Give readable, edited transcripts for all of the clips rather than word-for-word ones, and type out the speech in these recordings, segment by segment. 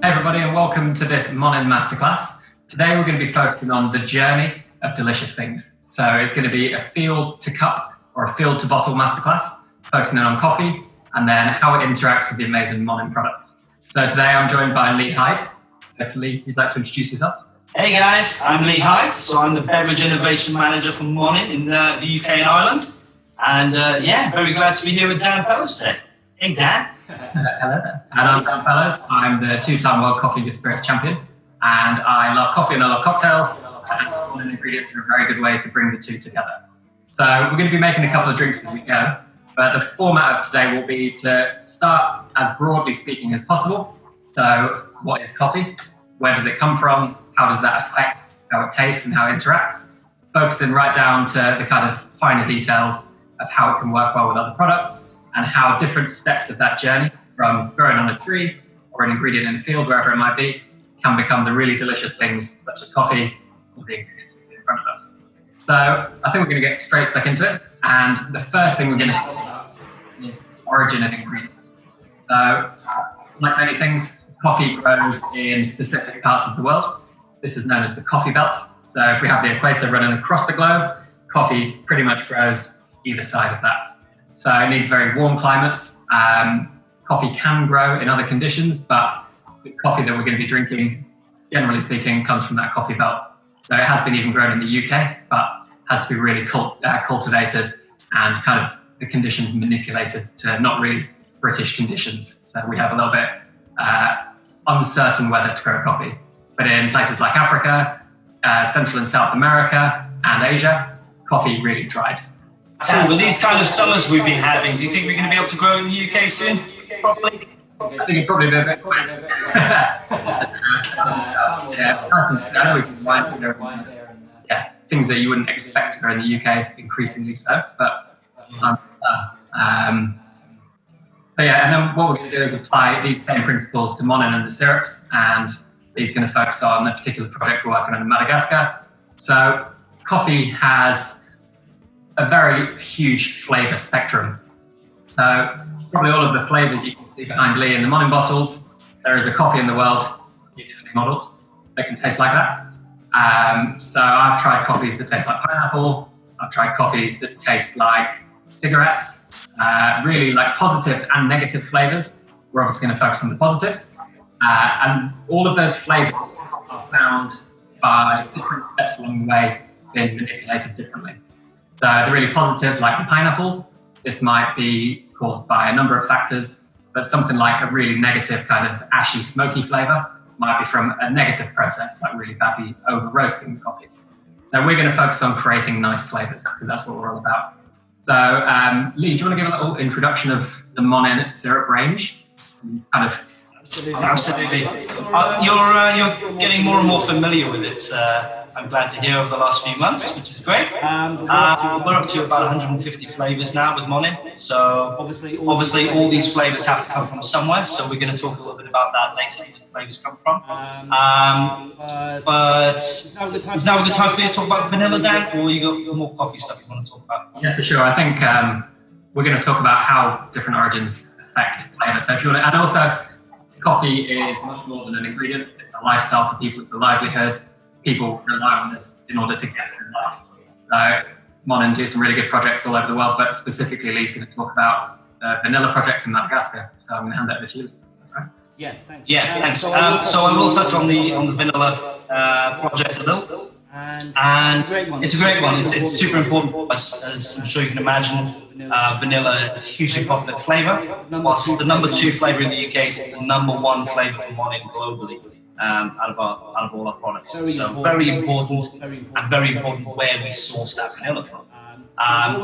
Hey everybody, and welcome to this MONIN Masterclass. Today we're going to be focusing on the journey of delicious things. So it's going to be a field to cup or a field to bottle masterclass, focusing on coffee and then how it interacts with the amazing MONIN products. So today I'm joined by Lee Hyde. If Lee, you'd like to introduce yourself? Hey guys, I'm Lee Hyde, so I'm the Beverage Innovation Manager for MONIN in the UK and Ireland. And yeah, very glad to be here with Dan Fellows today. Hey Dan. Hello there. And I'm Dan Fellows. I'm the two-time World Coffee Good Spirits Champion. And I love coffee and I love cocktails. And ingredients are a very good way to bring the two together. So we're going to be making a couple of drinks as we go. But the format of today will be to start as broadly speaking as possible. So what is coffee? Where does it come from? How does that affect how it tastes and how it interacts? Focusing right down to the kind of finer details of how it can work well with other products and how different steps of that journey, from growing on a tree or an ingredient in a field, wherever it might be, can become the really delicious things such as coffee or the ingredients you see in front of us. So I think we're going to get straight stuck into it. And the first thing we're going to talk about is the origin of ingredients. So like many things, coffee grows in specific parts of the world. This is known as the coffee belt. So if we have the equator running across the globe, coffee pretty much grows either side of that. So it needs very warm climates. Coffee can grow in other conditions, but the coffee that we're going to be drinking, generally speaking, comes from that coffee belt. So it has been even grown in the UK, but has to be really cultivated and kind of the conditions manipulated to not really British conditions. So we have a little bit uncertain weather to grow coffee. But in places like Africa, Central and South America, and Asia, coffee really thrives. So with these kind of summers we've been having, do you think we're going to be able to grow in the UK soon? Probably. I think it'd probably be a bit quiet. Yeah, I know we can find things that you wouldn't expect to grow in the UK, increasingly so. But so yeah, and then what we're going to do is apply these same principles to MONIN and the syrups, and Lee's going to focus on a particular project we're working on in Madagascar. So coffee has a very huge flavour spectrum. So probably all of the flavours you can see behind Lee in the MONIN bottles, there is a coffee in the world, beautifully modelled, that can taste like that. So I've tried coffees that taste like pineapple. I've tried coffees that taste like cigarettes, really like positive and negative flavours. We're obviously going to focus on the positives. And all of those flavours are found by different steps along the way, being manipulated differently. So the really positive, like the pineapples, this might be caused by a number of factors, but something like a really negative kind of ashy, smoky flavour might be from a negative process, like really badly over-roasting the coffee. So we're going to focus on creating nice flavours, because that's what we're all about. So Lee, do you want to give a little introduction of the MONIN syrup range? Kind of. Absolutely. You're getting more and more familiar with it. I'm glad to hear over the last few months, which is great. We're up to about 150 flavours now with MONIN. So obviously all these flavours have to come from somewhere. So we're going to talk a little bit about that later, where the flavours come from. But is now a good time for you to talk about vanilla, Dan, or you got more coffee stuff you want to talk about? Yeah, for sure. I think we're going to talk about how different origins affect flavour. So if you want to, and also coffee is much more than an ingredient. It's a lifestyle for people. It's a livelihood. People rely on this in order to get through life. So MONIN do some really good projects all over the world, but specifically Lee's going to talk about the vanilla project in Madagascar. So I'm going to hand that over to you. That's right. Yeah, thanks. Yeah, thanks. So I will touch on the vanilla project a little. And it's a great one. It's super important for us, as I'm sure you can imagine. Vanilla, a hugely popular flavour. Whilst it's the #2 flavour in the UK, it's the #1 flavour for MONIN globally. Out of all our products. So very important and very important where we source that vanilla from.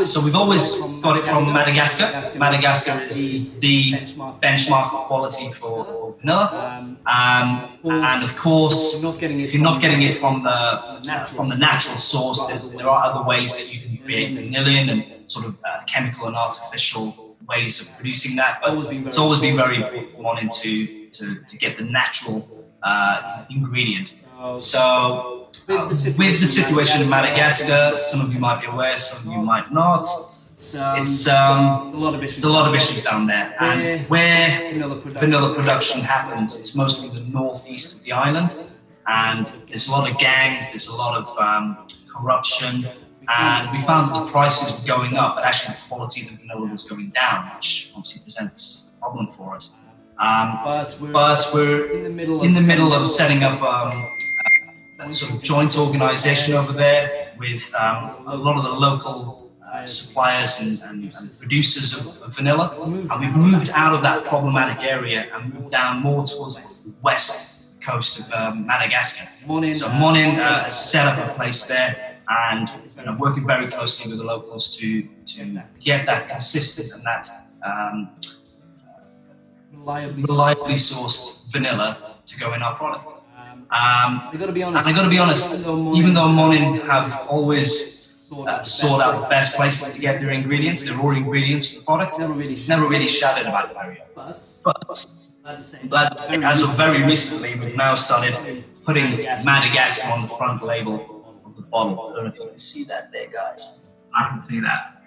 So we've always got it from Madagascar. Madagascar is the benchmark quality for vanilla. And of course, if you're not getting it from the natural source, there are other ways that you can create vanillin and sort of chemical and artificial ways of producing that. But it's always been very important for MONIN to get the natural ingredient. So with the situation in Madagascar, some of you might be aware, some of you might not. It's a lot of issues down there, and where vanilla production happens, it's mostly the northeast of the island, and there's a lot of gangs, there's a lot of corruption, and we found that the prices were going up, but actually the quality of the vanilla was going down, which obviously presents a problem for us. But we're in the middle of setting up a sort of joint organization over there with a lot of the local suppliers and producers of vanilla, and we've moved out of that problematic area and moved down more towards the west coast of Madagascar. So MONIN has set up a place there, and working very closely with the locals to get that consistent and that reliably sourced vanilla to go in our product. I got to be honest, even though MONIN have always sought out the best places to get their ingredients, their raw ingredients for the product, never really shouted about the barrier. But as of very recently, we've now started putting Madagascar on the front label of the bottle. I don't know if you can see that there, guys. I can see that.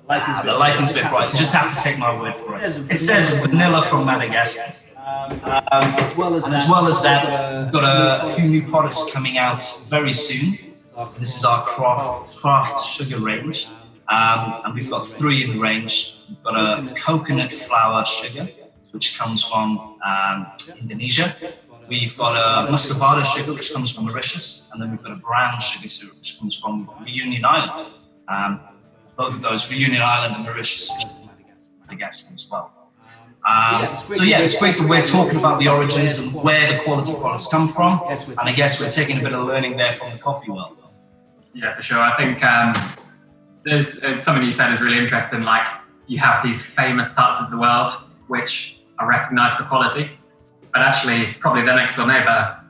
The lighting's a bit bright. You just have to take my word for it. It says vanilla from Madagascar. As well as that, we've got a few new products coming out very soon. So this is our craft sugar range, and we've got 3 in the range. We've got a coconut flour sugar, which comes from Indonesia. We've got a muscovado sugar, which comes from Mauritius, and then we've got a brown sugar syrup, which comes from Reunion Island. Both of those, Reunion Island and Mauritius, Madagascar as well. So yeah, it's great that we're talking about the origins and where the quality products come from, and I guess we're taking a bit of learning there from the coffee world. Yeah, for sure. I think there's something you said is really interesting. Like, you have these famous parts of the world which are recognised for quality, but actually probably their next door neighbour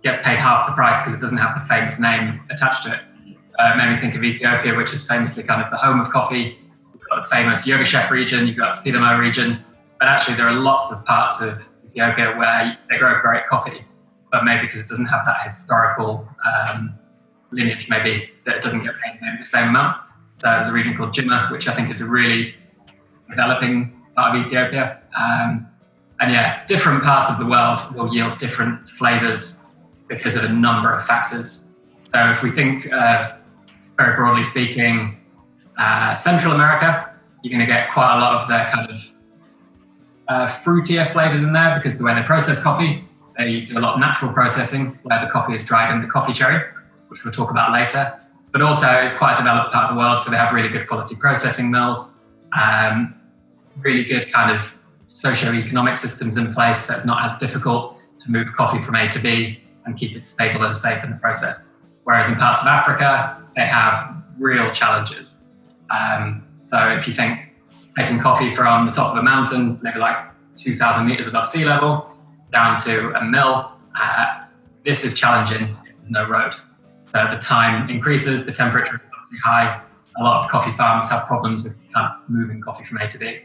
gets paid half the price because it doesn't have the famous name attached to it. Made me think of Ethiopia, which is famously kind of the home of coffee. You've got the famous Yogashef region, you've got Sidamo region. But actually, there are lots of parts of Ethiopia where they grow great coffee, but maybe because it doesn't have that historical lineage, maybe that it doesn't get paid maybe the same amount. So there's a region called Jimma, which I think is a really developing part of Ethiopia. And yeah, different parts of the world will yield different flavours because of a number of factors. So if we think, very broadly speaking, Central America, you're going to get quite a lot of their kind of fruitier flavours in there because the way they process coffee, they do a lot of natural processing where the coffee is dried in the coffee cherry, which we'll talk about later. But also it's quite a developed part of the world, so they have really good quality processing mills, really good kind of socio-economic systems in place, so it's not as difficult to move coffee from A to B and keep it stable and safe in the process. Whereas in parts of Africa, they have real challenges. So if you think taking coffee from the top of a mountain, maybe like 2,000 meters above sea level, down to a mill, this is challenging if there's no road. So the time increases, the temperature is obviously high. A lot of coffee farms have problems with kind of moving coffee from A to B.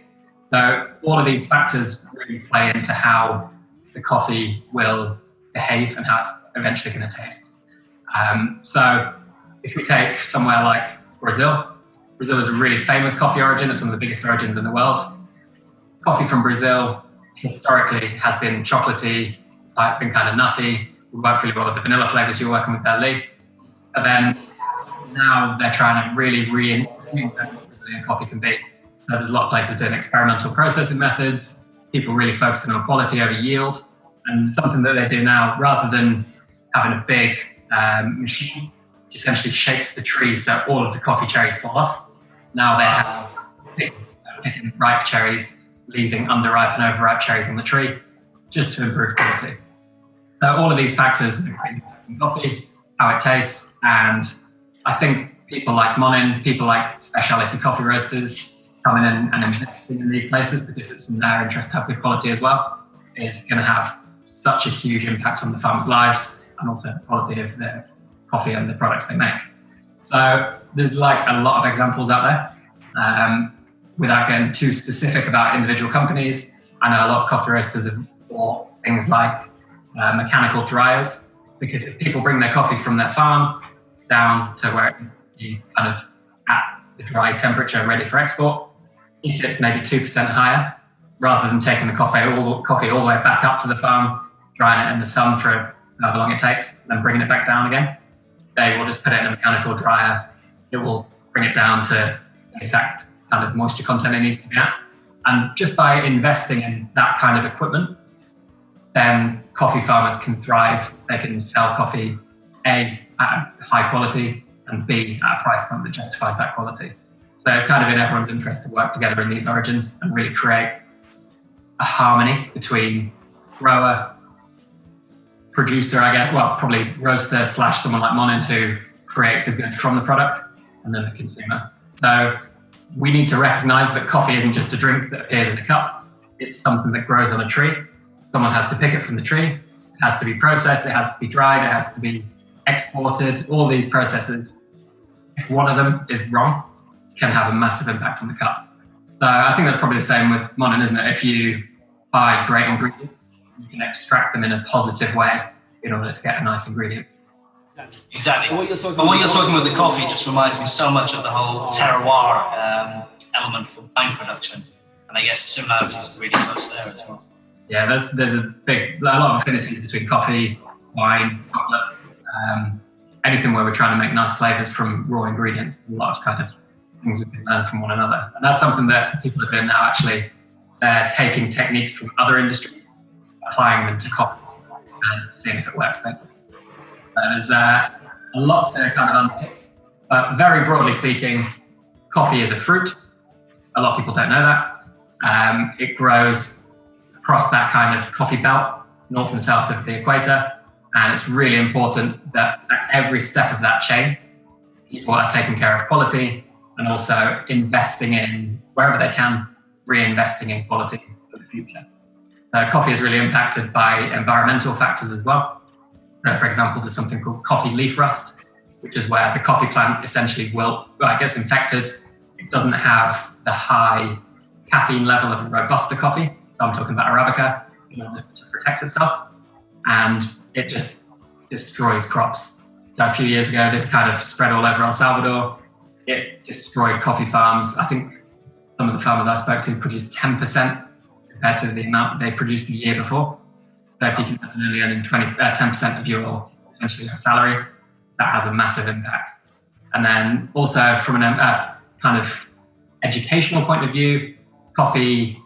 So all of these factors really play into how the coffee will behave and how it's eventually going to taste. So if we take somewhere like Brazil is a really famous coffee origin. It's one of the biggest origins in the world. Coffee from Brazil historically has been chocolatey, been kind of nutty. We work really well with the vanilla flavors you're working with there, Lee. But then now they're trying to really reinvent what Brazilian coffee can be. So there's a lot of places doing experimental processing methods, people really focusing on quality over yield. And something that they do now, rather than having a big machine, essentially shakes the tree so all of the coffee cherries fall off. Now they have picking ripe cherries, leaving underripe and overripe cherries on the tree, just to improve quality. So all of these factors impact coffee, how it tastes, and I think people like MONIN, people like specialty coffee roasters coming in and investing in these places because it's in their interest to have good quality as well, is going to have such a huge impact on the farmers' lives and also the quality of their coffee and the products they make. So there's like a lot of examples out there. Without getting too specific about individual companies, I know a lot of coffee roasters have bought things like mechanical dryers, because if people bring their coffee from their farm down to where it needs to be kind of at the dry temperature ready for export. If it's maybe 2% higher, rather than taking the coffee all the way back up to the farm, drying it in the sun for however long it takes, then bringing it back down again, they will just put it in a mechanical dryer. It will bring it down to the exact kind of moisture content it needs to be at. And just by investing in that kind of equipment, then coffee farmers can thrive. They can sell coffee, A, at a high quality, and B, at a price point that justifies that quality. So it's kind of in everyone's interest to work together in these origins and really create a harmony between grower, producer, I guess, well, probably roaster / someone like MONIN who creates a good from the product, and then the consumer. So we need to recognize that coffee isn't just a drink that appears in a cup. It's something that grows on a tree. Someone has to pick it from the tree. It has to be processed. It has to be dried. It has to be exported. All these processes, if one of them is wrong, can have a massive impact on the cup. So I think that's probably the same with MONIN, isn't it? If you buy great ingredients, you can extract them in a positive way in order to get a nice ingredient. Exactly. What you're talking about the coffee just reminds me so much of the whole terroir element for wine production, and I guess the similarities are really close there as well. Yeah, there's a lot of affinities between coffee, wine, chocolate, anything where we're trying to make nice flavors from raw ingredients. There's a lot of kind of things we can learn from one another, and that's something that people are doing now. Actually, they're taking techniques from other industries, applying them to coffee, and seeing if it works, basically. There's a lot to kind of unpick, but very broadly speaking, coffee is a fruit. A lot of people don't know that. It grows across that kind of coffee belt, north and south of the equator, and it's really important that at every step of that chain, people are taking care of quality and also investing in, wherever they can, reinvesting in quality for the future. So coffee is really impacted by environmental factors as well. So for example, there's something called coffee leaf rust, which is where the coffee plant essentially gets infected. It doesn't have the high caffeine level of a Robusta coffee. So I'm talking about Arabica, in order to protect itself. And it just destroys crops. So a few years ago, this kind of spread all over El Salvador. It destroyed coffee farms. I think some of the farmers I spoke to produced 10% compared to the amount they produced the year before. So if you can only earn 10% of your essentially your salary, that has a massive impact. And then also from a kind of educational point of view, coffee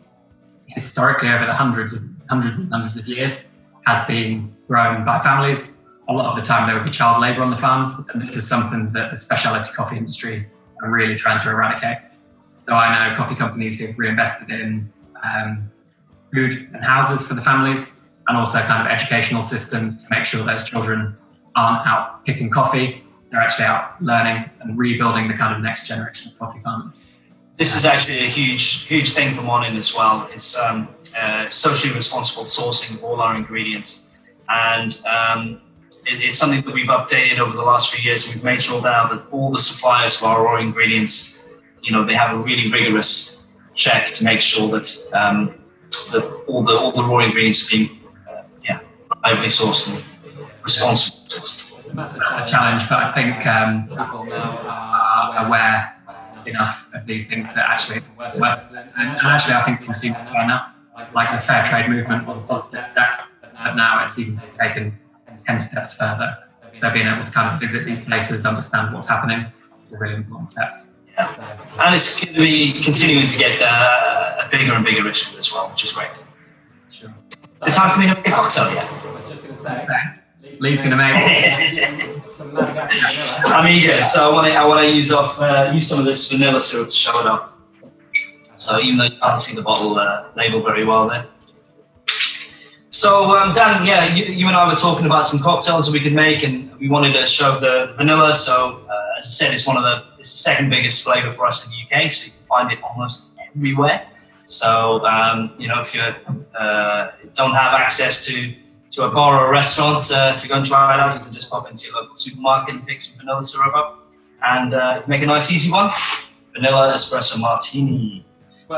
historically over the hundreds of years has been grown by families. A lot of the time there would be child labour on the farms, and this is something that the specialty coffee industry are really trying to eradicate. So I know coffee companies who've reinvested in food and houses for the families, and also kind of educational systems to make sure those children aren't out picking coffee. They're actually out learning and rebuilding the kind of next generation of coffee farmers. This is actually a huge thing for MONIN as well. It's socially responsible sourcing of all our ingredients. And it's something that we've updated over the last few years. We've made sure now that all the suppliers of our raw ingredients, they have a really rigorous check to make sure that that all the raw ingredients are being reliably sourced and responsibly sourced. It's a massive challenge, but I think people now are aware enough of these things that actually work. And actually, I think consumers are now. Like the fair trade movement was a positive step, but now it's even taken 10 steps further. So being able to kind of visit these places, understand what's happening, is a really important step. Yeah. And it's going to be continuing to get a bigger and bigger issue as well, which is great. Sure. Is it time for me to make a cocktail yet? I was just going to say, Lee's going to make some Madagascar vanilla. I'm eager, so I want to use some of this vanilla syrup to show it off. So even though you can't see the bottle label very well there. So Dan, you and I were talking about some cocktails that we could make, and we wanted to show the vanilla. So as I said, it's the second biggest flavour for us in the UK, so you can find it almost everywhere. So if you don't have access to a bar or a restaurant to go and try it out, you can just pop into your local supermarket and pick some vanilla syrup up and make a nice easy one. Vanilla Espresso Martini.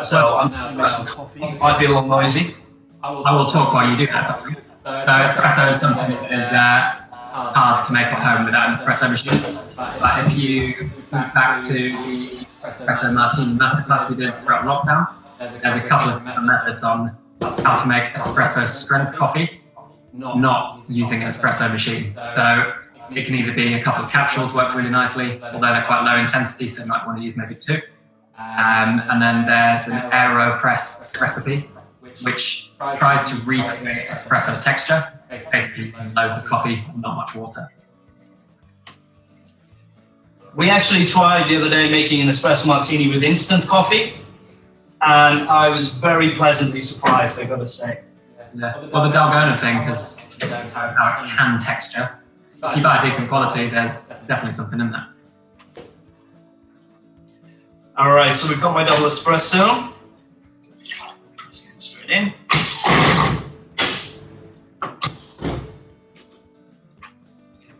So I'm some coffee. I feel a little noisy. I will talk while you do that. So espresso is something that is hard to make at home without an espresso machine. But if you move back to the Espresso Martini Masterclass we did throughout lockdown. There's a couple of methods on how to make espresso strength coffee, not using an espresso machine. So it can either be a couple of capsules, work really nicely, although they're quite low intensity, so you might want to use maybe 2. And then there's an AeroPress recipe, which tries to recreate espresso texture, basically loads of coffee and not much water. We actually tried the other day making an espresso martini with instant coffee, and I was very pleasantly surprised, I've got to say. Yeah. Well, the Dalgona thing has hand texture. If you buy decent quality, there's definitely something in there. All right, so we've got my double espresso. Just get straight in.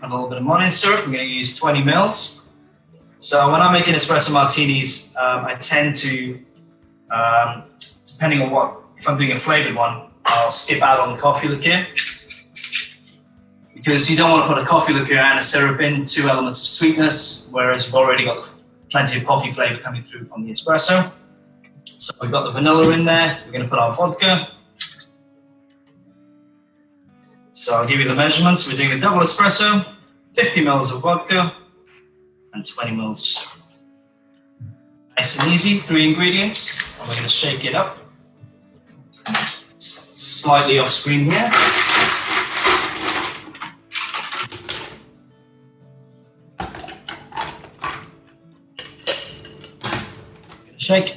A little bit of MONIN syrup. I'm going to use 20 mils. So when I'm making espresso martinis, I tend to, depending on if I'm doing a flavored one, I'll skip out on the coffee liqueur. Because you don't want to put a coffee liqueur and a syrup in, 2 elements of sweetness, whereas you've already got plenty of coffee flavor coming through from the espresso. So we've got the vanilla in there. We're going to put our vodka. So I'll give you the measurements. We're doing a double espresso, 50 mils of vodka, and 20 mils of syrup. Nice and easy, 3 ingredients. And we're going to shake it up. Slightly off screen here. Shake.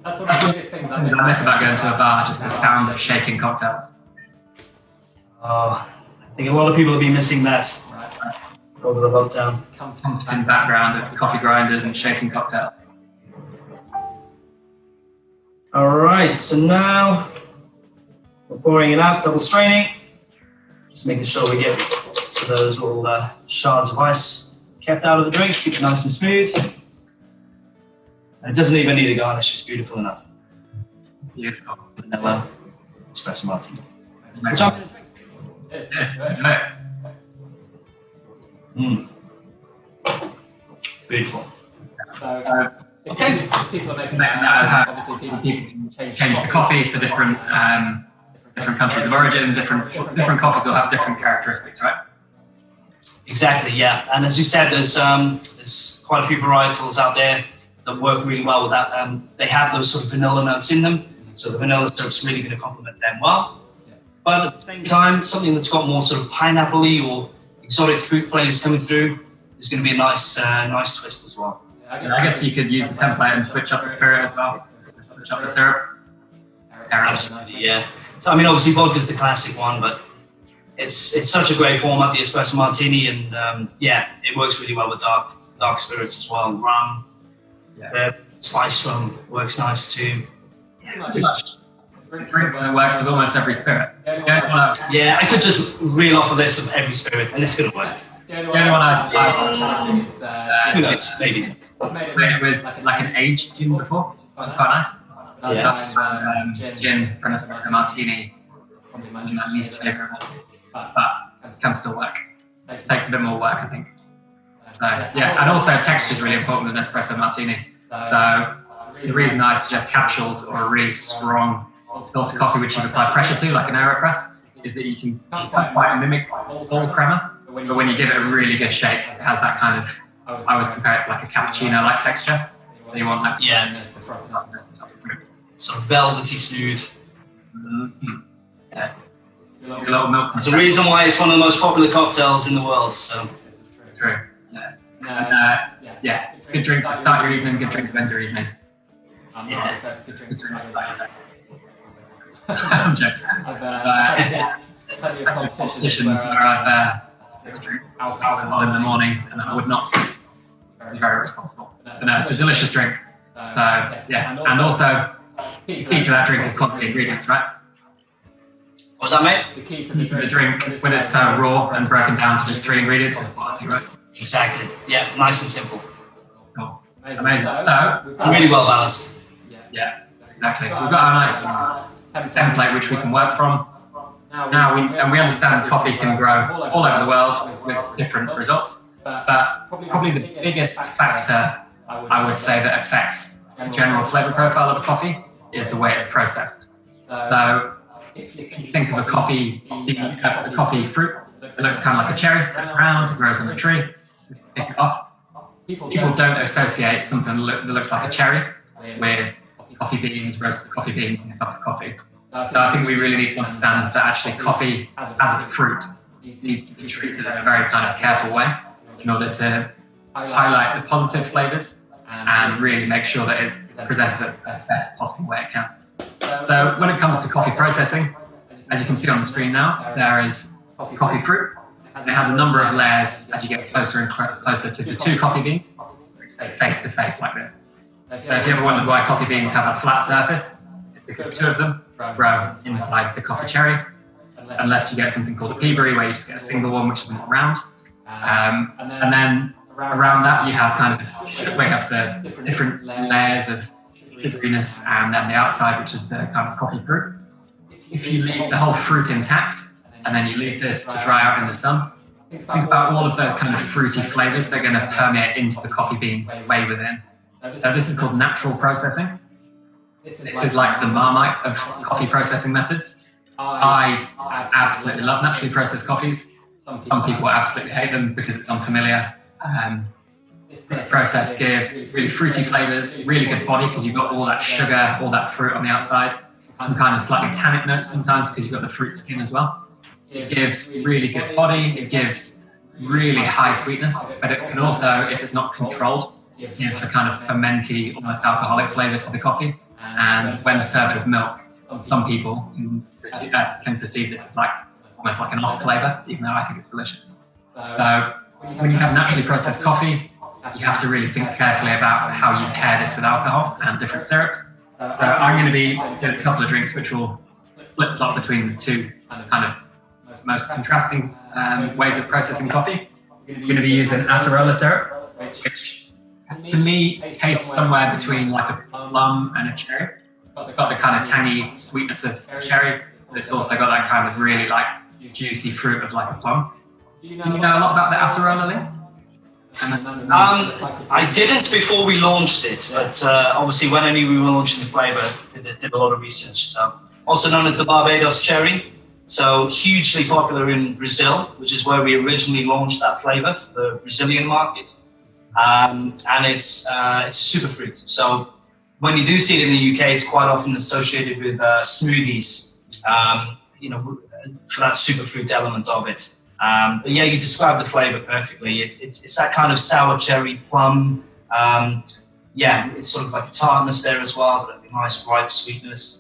That's one of the biggest things I miss about going to a bar, just the sound of shaking cocktails. I think a lot of people have been missing that over the lockdown. Comforting background of coffee grinders and shaking cocktails. All right, so now we're pouring it out, double straining. Just making sure we get those little shards of ice kept out of the drink, keep it nice and smooth. And it doesn't even need a garnish, it's beautiful enough. Beautiful. Vanilla espresso martini. Which I'm going to drink. Yes, enjoy it. Beautiful. So, if people are making that, obviously people can change the coffee for different countries of origin. Different coffees will have different characteristics, right? Exactly, yeah. And as you said, there's quite a few varietals out there that work really well with that. They have those sort of vanilla notes in them, so the vanilla syrup's really going to complement them well. But at the same time, something that's got more sort of pineapple-y or exotic fruit flavors coming through is going to be a nice twist as well. I guess you could use the template and switch up the spirit as well. Switch up the syrup. Absolutely, yeah. So I mean, obviously vodka's the classic one, but it's such a great format, the espresso martini, and yeah, it works really well with dark spirits as well. Rum, spice rum works nice too. Drink that works with almost every spirit. Yeah, I could just reel off a list of every spirit, and it's going to work. The only one I is maybe. I've made it with like an aged gin before. That's quite nice. Yes. Gin for an espresso martini, probably my least favourite one, but can still work. It takes a bit more work, I think. So yeah, and also texture is really important with an espresso martini. So the reason I suggest capsules or a really strong filter coffee which you apply pressure to, like an AeroPress, is that you can quite mimic full crema, but when you give it a really good shake, it has that kind of, I always compare it to like a cappuccino-like texture. So you want that, sort of velvety smooth. Yeah. A little milk. There's a reason why it's one of the most popular cocktails in the world. So true. Yeah. Good drink to start your evening. Good drink to end your evening. Yeah. I'm joking. I've plenty of competitions where I've drink alcohol in the morning, and I would not be very responsible. But no, it's a delicious drink. So yeah, and also the key to that drink is quality ingredients, right? What's that, mate? The key to the drink when it's raw and broken down to just 3 ingredients is quality, right? Exactly. Yeah, nice and simple. Cool. Amazing. So, Really well balanced. Yeah, exactly. We've got a nice template which we can work from. Now we understand coffee can grow all over the world with different results, but probably the biggest factor I would say that affects the general flavour profile of a coffee is the way it's processed. So if you think of a coffee fruit, it looks kind of like a cherry, it's round, it grows on a tree, you pick it off. People don't associate something that looks like a cherry with coffee beans, roasted coffee beans, and a cup of coffee. So I think we really need to understand that actually coffee as a fruit needs to be treated in a very kind of careful way in order to highlight the positive flavours and really make sure that it's presented in the best possible way it can. So when it comes to coffee processing, as you can see on the screen now, there is coffee fruit. And it has a number of layers as you get closer and closer to the two coffee beans, face to face like this. So if you ever wondered why coffee beans have a flat surface, it's because two of them grow inside the coffee cherry, unless you get something called a peaberry where you just get a single one which is more round. And then around that you have kind of, we have the different layers of sugariness and then the outside which is the kind of coffee fruit. If you leave the whole fruit intact and then you leave this to dry out in the sun, think about all of those kind of fruity flavours that are going to permeate into the coffee beans way within. So this is called natural processing. This is like the Marmite of coffee processing methods. I absolutely love naturally processed coffees. Some people absolutely hate them because it's unfamiliar. This process gives really fruity flavours, really good body because you've got all that sugar, all that fruit on the outside. Some kind of slightly tannic notes sometimes because you've got the fruit skin as well. It gives really good body, it gives really high sweetness, but it can also, if it's not controlled, give a kind of fermenty, almost alcoholic flavour to the coffee. And when served with milk, some people can perceive this as like almost like an off flavour, even though I think it's delicious. So when you have naturally processed coffee, you have to really think carefully about how you pair this with alcohol and different syrups. So I'm going to be doing a couple of drinks which will flip-flop between the two kind of most contrasting ways of processing coffee. We're going to be using Acerola Syrup, which to me tastes somewhere between like a plum and a cherry. It's got the kind of tangy sweetness of cherry, but it's also got that kind of really like juicy fruit of like a plum. Do you know a lot about the Acerola, Lee? I didn't before we launched it, but obviously when I knew we were launching the flavour, did a lot of research. So also known as the Barbados cherry. So hugely popular in Brazil, which is where we originally launched that flavour for the Brazilian market. And it's a super fruit. So when you do see it in the UK, it's quite often associated with smoothies, for that super fruit element of it. But yeah, you described the flavour perfectly. It's that kind of sour cherry plum. It's sort of like a tartness there as well, but a nice ripe sweetness.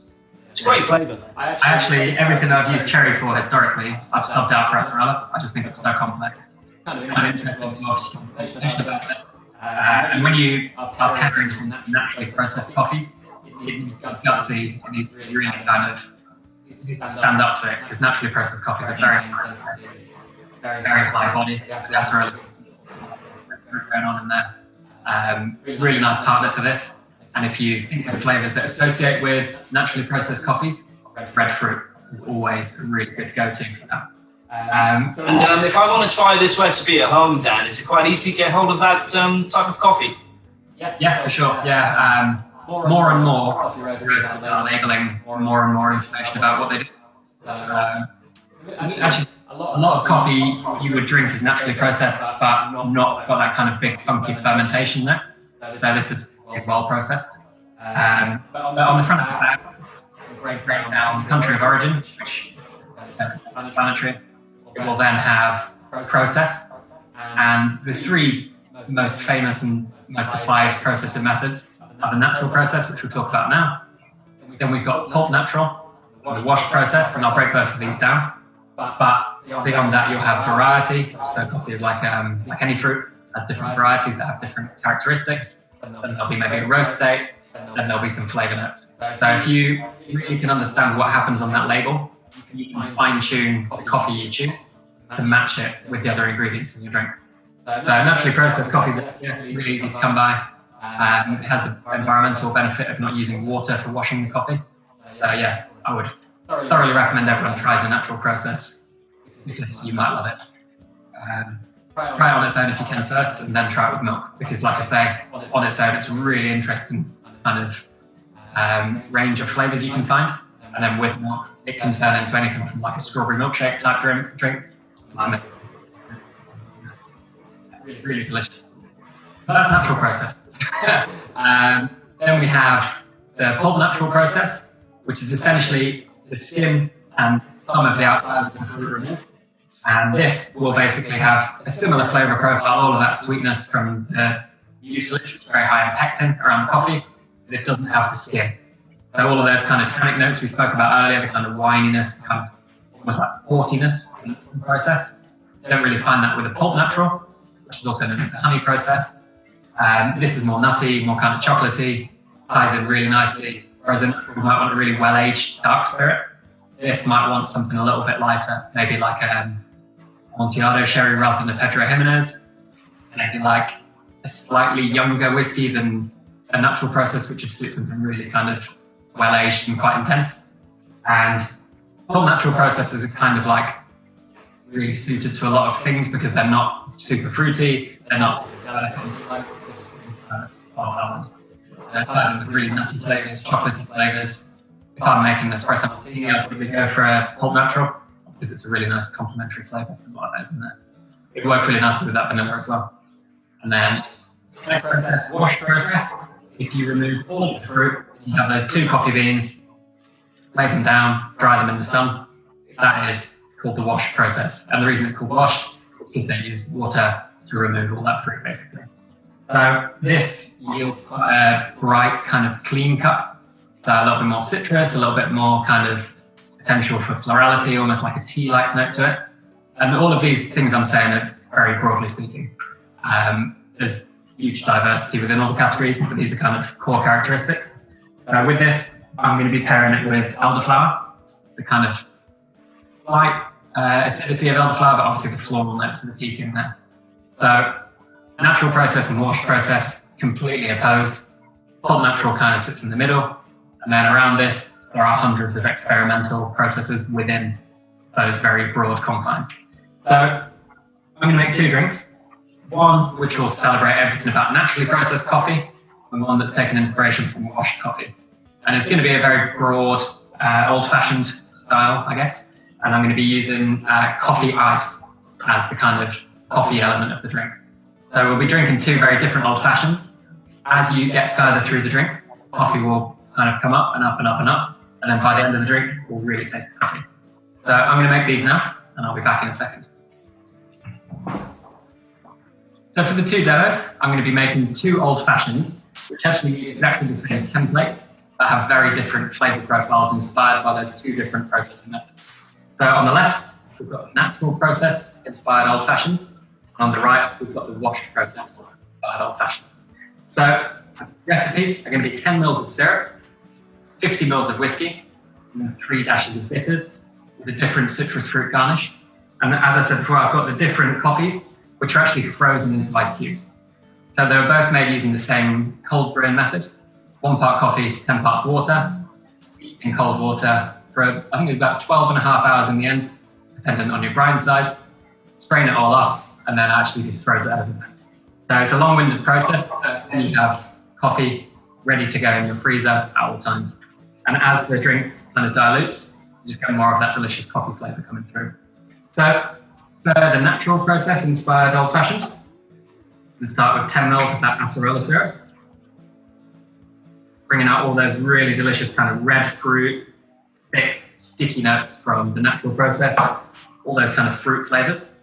It's a great flavour. I actually, everything I've used cherry for historically, I've subbed out for Acerola. I just think it's so complex. It's kind of interesting to ask conversation about it. And when you are pairing from naturally processed coffees, it's gutsy and these really kind of stand up to it because naturally processed coffees are very high body. So Acerola going on in there. Really nice partner to this. And if you think of flavours that associate with naturally processed coffees, red fruit is always a really good go-to for that. If I want to try this recipe at home, Dan, is it quite easy to get hold of that type of coffee? Yeah, for sure. Yeah, more and more coffee roasters are labelling more and more information about what they do. Actually, a lot of coffee you would drink is naturally processed, but not got that kind of big funky fermentation there. So this is well processed. But on the front of the bag, break down country of origin, which is explanatory. It will then have process, and the three most famous and most applied processing methods are the natural process, which we'll talk about now. Then we've got pulp natural, the wash process, and I'll break both of these down. But beyond that, you'll have variety. So coffee is like any fruit, has different varieties that have different characteristics. Then there'll be maybe a roast date, then there'll be some flavour notes. So if you really can understand what happens on that label, you can fine-tune the coffee you choose to match it with the other ingredients in your drink. So naturally processed coffees are really easy to come by. It has the environmental benefit of not using water for washing the coffee. So yeah, I would thoroughly recommend everyone tries a natural process because you might love it. Try it on its own if you can first, and then try it with milk. Because like I say, on its own, it's a really interesting kind of range of flavours you can find. And then with milk, it can turn into anything from like a strawberry milkshake type drink. Really delicious. But that's natural process. Then we have the pulp natural process, which is essentially the skin and some of the outside of the fruit removed. And this will basically have a similar flavour profile, all of that sweetness from the mucilage, which is very high in pectin around the coffee, but it doesn't have the skin. So all of those kind of tannic notes we spoke about earlier, the kind of wininess, the kind of almost like portiness in the process, you don't really find that with a pulp natural, which is also known as the honey process. This is more nutty, more kind of chocolatey, ties in really nicely, whereas a natural might want a really well-aged dark spirit. This might want something a little bit lighter, maybe like a Amontillado sherry rather than a Pedro Jimenez, maybe like a slightly younger whiskey than a natural process, which is something really kind of well-aged and quite intense. And pulp natural processes are kind of like really suited to a lot of things because they're not super fruity, they're not super delicate, they're just really well balanced. They're really nutty flavours, chocolatey flavours. If I'm making an espresso martini, I'd probably go for a pulp natural because it's a really nice complementary flavour to a lot of those in there. It worked really nicely with that vanilla as well. And then next process, wash process. If you remove all of the fruit, you have those 2 coffee beans, lay them down, dry them in the sun. That is called the wash process. And the reason it's called wash is because they use water to remove all that fruit, basically. So this yields quite a bright kind of clean cup. So a little bit more citrus, a little bit more kind of potential for florality, almost like a tea-like note to it. And all of these things I'm saying are very broadly speaking. There's huge diversity within all the categories, but these are kind of core characteristics. So with this, I'm going to be pairing it with elderflower, the kind of slight acidity of elderflower, but obviously the floral notes are the key thing there. So natural process and wash process completely opposed. Pulp natural kind of sits in the middle, and then around this there are hundreds of experimental processes within those very broad confines. So I'm going to make 2 drinks. One which will celebrate everything about naturally processed coffee, and one that's taken inspiration from washed coffee. And it's going to be a very broad, old-fashioned style, I guess. And I'm going to be using coffee ice as the kind of coffee element of the drink. So we'll be drinking 2 very different old-fashions. As you get further through the drink, coffee will kind of come up and up and up and up. And then by the end of the drink, we'll really taste the coffee. So I'm going to make these now, and I'll be back in a second. So for the 2 demos, I'm going to be making 2 old-fashions, which actually use exactly the same template, but have very different flavour profiles inspired by those 2 different processing methods. So on the left, we've got the natural process inspired old-fashioned. And on the right, we've got the washed process inspired old-fashioned. So recipes are going to be 10 mils of syrup, 50 mils of whiskey, and then 3 dashes of bitters with a different citrus fruit garnish. And as I said before, I've got the different coffees, which are actually frozen into ice cubes. So they were both made using the same cold brewing method, 1 part coffee to 10 parts water, in cold water for, I think it was about 12 and a half hours in the end, dependent on your grind size, strain it all off, and then actually just froze it over. So it's a long-winded process, but then you have coffee ready to go in your freezer at all times. And as the drink kind of dilutes, you just get more of that delicious coffee flavour coming through. So for the natural process inspired old-fashioned, we'll start with 10 mils of that Acerola syrup, bringing out all those really delicious kind of red fruit, thick, sticky notes from the natural process, all those kind of fruit flavours.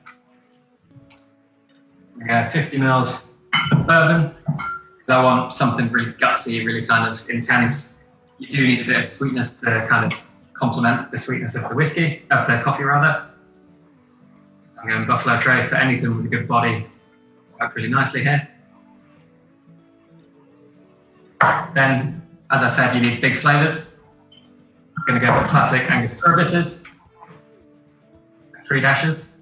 We go 50 mils of bourbon, because I want something really gutsy, really kind of intense. You do need a bit of sweetness to kind of complement the sweetness of the whiskey, of the coffee rather. I'm going Buffalo Trace for anything with a good body, work really nicely here. Then, as I said, you need big flavours. I'm going to go for classic Angostura bitters, 3 dashes.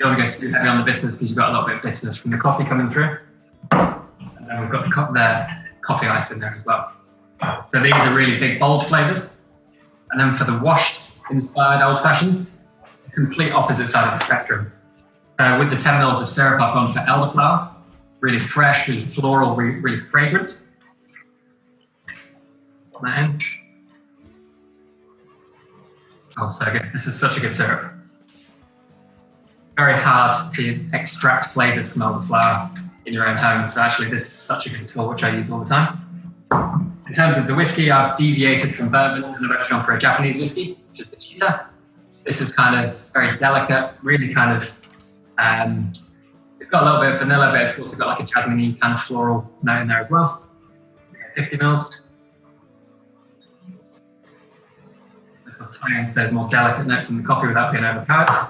You don't want to go too heavy on the bitters because you've got a little bit of bitterness from the coffee coming through. And then we've got the coffee ice in there as well. So these are really big, bold flavours. And then for the washed inspired old fashions, complete opposite side of the spectrum. So with the 10 mils of syrup, I've gone for elderflower, really fresh, really floral, really fragrant. Put that in. Oh, so good. This is such a good syrup. Very hard to extract flavours from elderflower in your own home. So actually this is such a good tool, which I use all the time. In terms of the whiskey, I've deviated from bourbon and I've gone for a Japanese whiskey, which is the cheetah. This is kind of very delicate, really kind of, it's got a little bit of vanilla, but it's also got like a jasmine kind of floral note in there as well. 50 mils. This will tie into those more delicate notes in the coffee without being overpowered.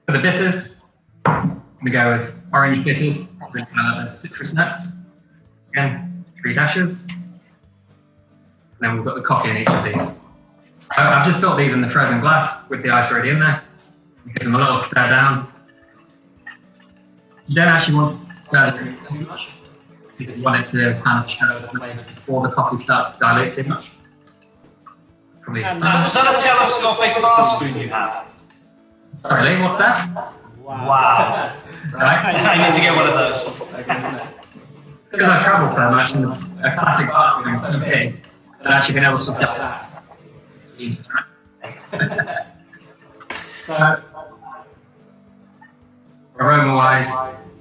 For the bitters, I'm going to go with orange bitters, really kind of citrus notes. Again, 3 dashes. And then we've got the coffee in each of these. I've just built these in the frozen glass with the ice already in there. Give them a little stir down. You don't actually want to stir the drink too much because you want it to kind of show the flavours before the coffee starts to dilute too much. Probably. Was that a telescopic glass spoon you have? Sorry, Lee, what's that? Wow. Right. I need to get one of those. Because I've travelled so much and a classic glass spoon is so big, I've actually been able to just get that. Genius, right? So, aroma-wise,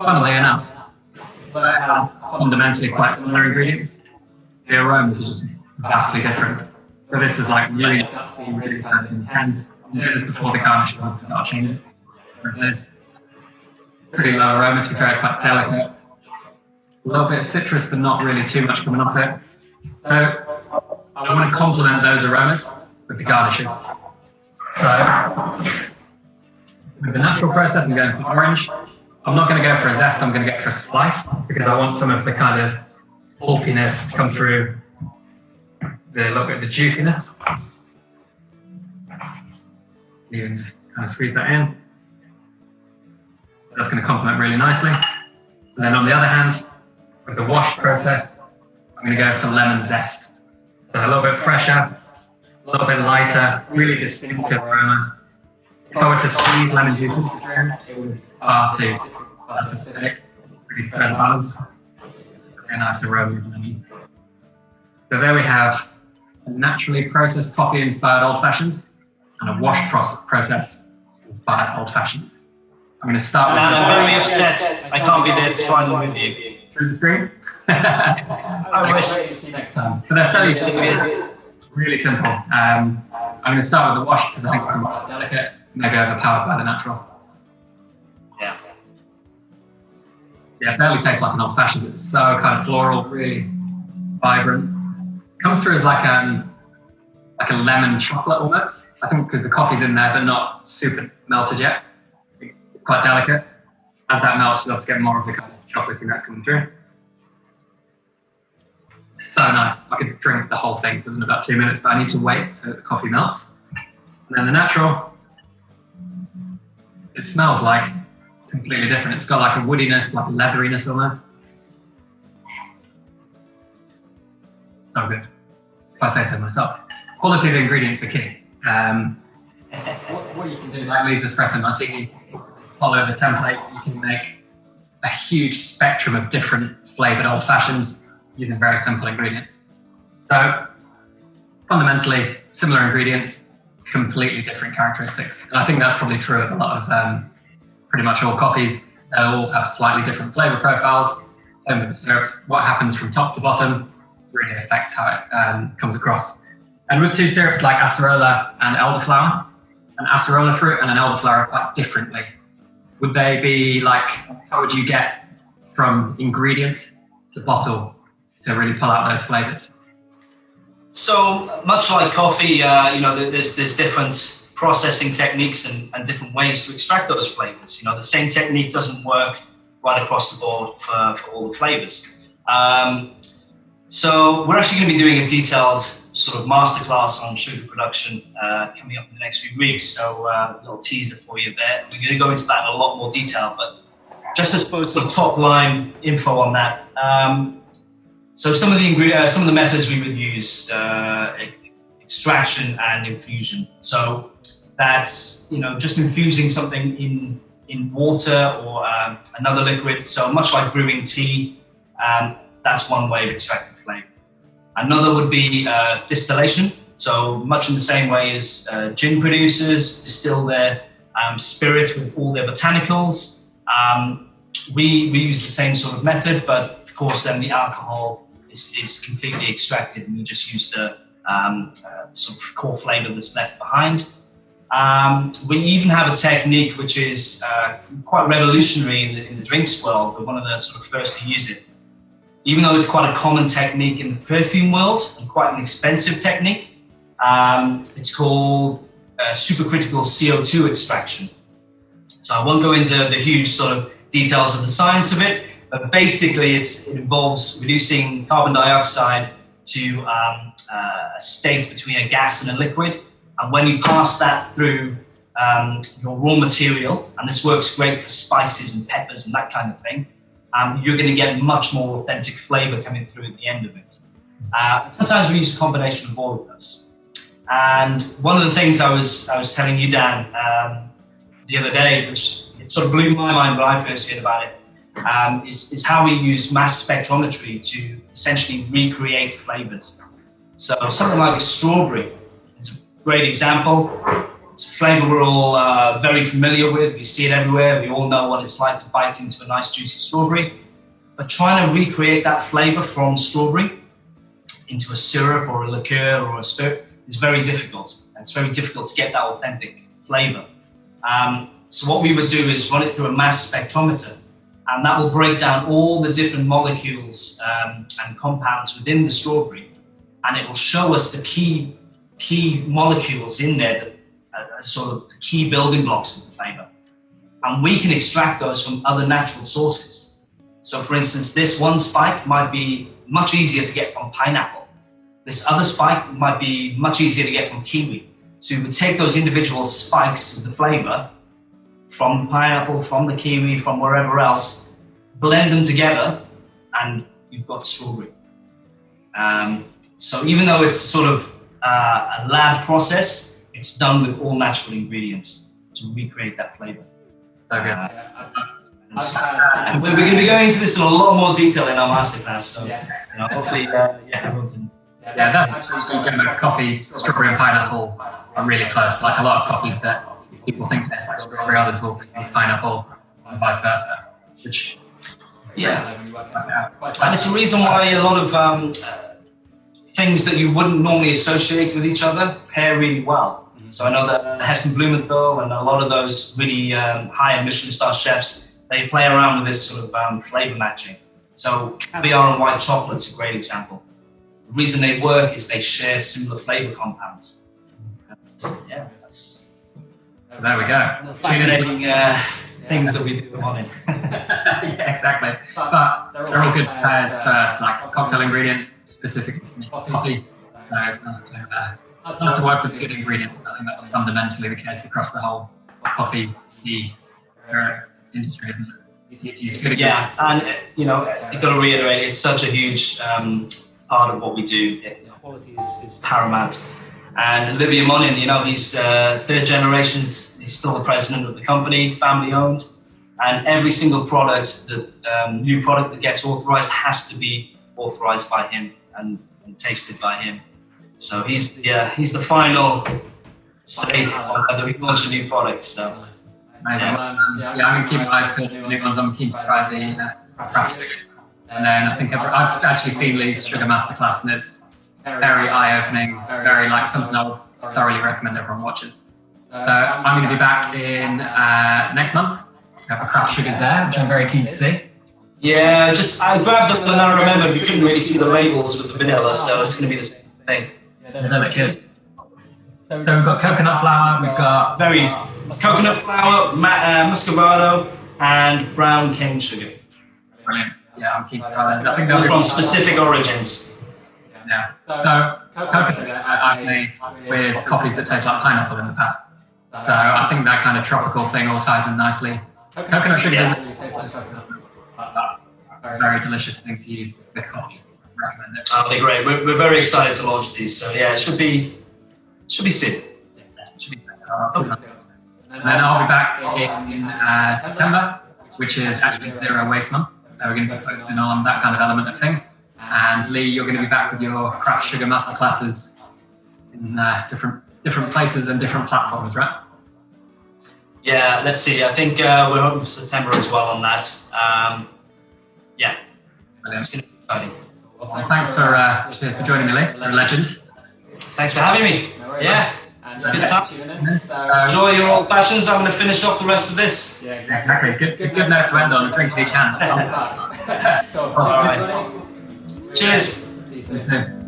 funnily enough, but it has fundamentally quite similar ingredients. The aromas are just vastly different. So this is like really gutsy, really kind of intense. I'm doing this before the garnish because it's not changing. Whereas this, pretty low aroma, to be fair, it's quite delicate. A little bit of citrus, but not really too much coming off it. So I want to complement those aromas with the garnishes. So with the natural process, I'm going for orange. I'm not going to go for a zest, I'm going to go for a slice because I want some of the kind of pulpiness to come through, a little bit of the juiciness. Even just kind of squeeze that in. That's going to complement really nicely. And then on the other hand, with the wash process, I'm going to go for lemon zest. So a little bit fresher, a little bit lighter, really distinctive aroma. If I were to squeeze lemon juice into the drink, it would be far too acidic, really fair balance. Very nice aroma. So there we have a naturally processed coffee-inspired old-fashioned and a washed process inspired old-fashioned. I'm going to start with. I'm very upset. I can't be there to try them with you. Through the screen? I wish. See you next time. So they're so really simple. I'm going to start with the wash because I think it's going to be more delicate, maybe overpowered by the natural. Yeah. Yeah, it barely tastes like an old-fashioned. It's so kind of floral, really vibrant. Comes through as like a lemon chocolate almost. I think because the coffee's in there, but not super melted yet. It's quite delicate. As that melts, you'll have to get more of the kind of chocolatey notes coming through. So nice. I could drink the whole thing within about 2 minutes, but I need to wait so that the coffee melts. And then the natural, it smells like completely different. It's got like a woodiness, like a leatheriness almost. So good. If I say so myself. Quality of the ingredients are key. What you can do, like Lee's Espresso Martini, follow the template, you can make a huge spectrum of different flavoured old fashions using very simple ingredients. So fundamentally, similar ingredients, completely different characteristics. And I think that's probably true of a lot of pretty much all coffees. They all have slightly different flavour profiles. Same with the syrups. What happens from top to bottom really affects how it comes across. And with two syrups like Acerola and Elderflower, an Acerola fruit and an Elderflower are quite differently. Would they be like, how would you get from ingredient to bottle to really pull out those flavours? So much like coffee, there's different processing techniques and different ways to extract those flavours. The same technique doesn't work right across the board for all the flavours. So we're actually going to be doing a detailed sort of masterclass on sugar production coming up in the next few weeks. So a little teaser for you there. We're going to go into that in a lot more detail, but just as sort of top line info on that. So some of the methods we would use: extraction and infusion. So that's just infusing something in water or another liquid. So much like brewing tea, that's one way of extracting flavor. Another would be distillation. So much in the same way as gin producers distill their spirit with all their botanicals. We use the same sort of method, but of course then the alcohol is completely extracted and we just use the sort of core flavor that's left behind. We even have a technique which is quite revolutionary in the drinks world. We're one of the sort of first to use it. Even though it's quite a common technique in the perfume world and quite an expensive technique, it's called Supercritical Co2 Extraction. So I won't go into the huge sort of details of the science of it, but basically it involves reducing carbon dioxide to a state between a gas and a liquid. And when you pass that through your raw material, and this works great for spices and peppers and that kind of thing, you're going to get much more authentic flavor coming through at the end of it. Sometimes we use a combination of all of those. And one of the things I was telling you, Dan, the other day, which it sort of blew my mind when I first heard about it, is how we use mass spectrometry to essentially recreate flavors. So something like a strawberry is a great example. It's a flavor we're all very familiar with. We see it everywhere. We all know what it's like to bite into a nice juicy strawberry. But trying to recreate that flavor from strawberry into a syrup or a liqueur or a spirit is very difficult. It's very difficult to get that authentic flavor. So what we would do is run it through a mass spectrometer, and that will break down all the different molecules and compounds within the strawberry, and it will show us the key molecules in there that are sort of the key building blocks of the flavor. And we can extract those from other natural sources. So for instance, this one spike might be much easier to get from pineapple. This other spike might be much easier to get from kiwi. So we would take those individual spikes of the flavor from pineapple, from the kiwi, from wherever else, blend them together, and you've got strawberry. So even though it's sort of a lab process, it's done with all natural ingredients to recreate that flavor. So good. And we're going to be going into this in a lot more detail in our masterclass. So hopefully, everyone can. Yeah, that's actually coffee, strawberry and pineapple are really close. Like a lot of coffees that people think taste like strawberry, others will taste like pineapple, and vice versa. Which, and it's the reason why a lot of things that you wouldn't normally associate with each other pair really well. So I know that Heston Blumenthal and a lot of those really high-end Michelin star chefs, they play around with this sort of flavor matching. So caviar and white chocolate's a great example. The reason they work is they share similar flavor compounds. Yeah, that's... There we go. Fascinating things that we do at MONIN. Yeah, exactly. But they're all good pairs for like cocktail ingredients, specifically for coffee. So it's nice to work with good ingredients. I think that's fundamentally the case across the whole coffee tea industry, isn't it? Yeah, and I've got to reiterate, it's such a huge part of what we do. Quality is paramount. And Olivier Monin, he's third generation, he's still the president of the company, family owned. And every single product new product that gets authorized has to be authorized by him and tasted by him. So he's the final say on whether we launch a new product. So I'm going to keep my eyes peeled for new ones. I'm keen to try the craft sugars. And then I think I've actually seen Lee's Sugar Masterclass, and it's very eye-opening, very like something I would thoroughly recommend everyone watches. So I'm going to be back in next month. We have a craft sugars there, which I'm very keen to see. Yeah, I grabbed them and I remembered we couldn't really see the labels with the vanilla, so it's going to be the same thing. Yeah, they're good. So we've got coconut flour, we've got coconut flour, muscovado, and brown cane sugar. Brilliant. Yeah, I'm keen to try those. I think they're from specific origins. Yeah. So coconut I've made with coffees that taste like pineapple in the past. So I think that kind of tropical thing all ties in nicely. Coconut sugar doesn't really taste like coconut, but very delicious thing to use with coffee. Recommend it. That'll be great. We're very excited to launch these. So yeah, it should be soon. And then I'll be back in September, which is actually Zero Waste Month. So we're going to be focusing on that kind of element of things. And Lee, you're going to be back with your craft sugar masterclasses in different places and different platforms, right? Yeah, let's see. I think we're hoping for September as well on that. Yeah, it's going to be exciting. Well, thanks for joining me, Lee. You're a legend. Thanks for having me. Yeah. Good time. Enjoy your old fashions. I'm going to finish off the rest of this. Yeah, exactly. Good note to end on. A drink to each hand. All right. Cheers. See you soon.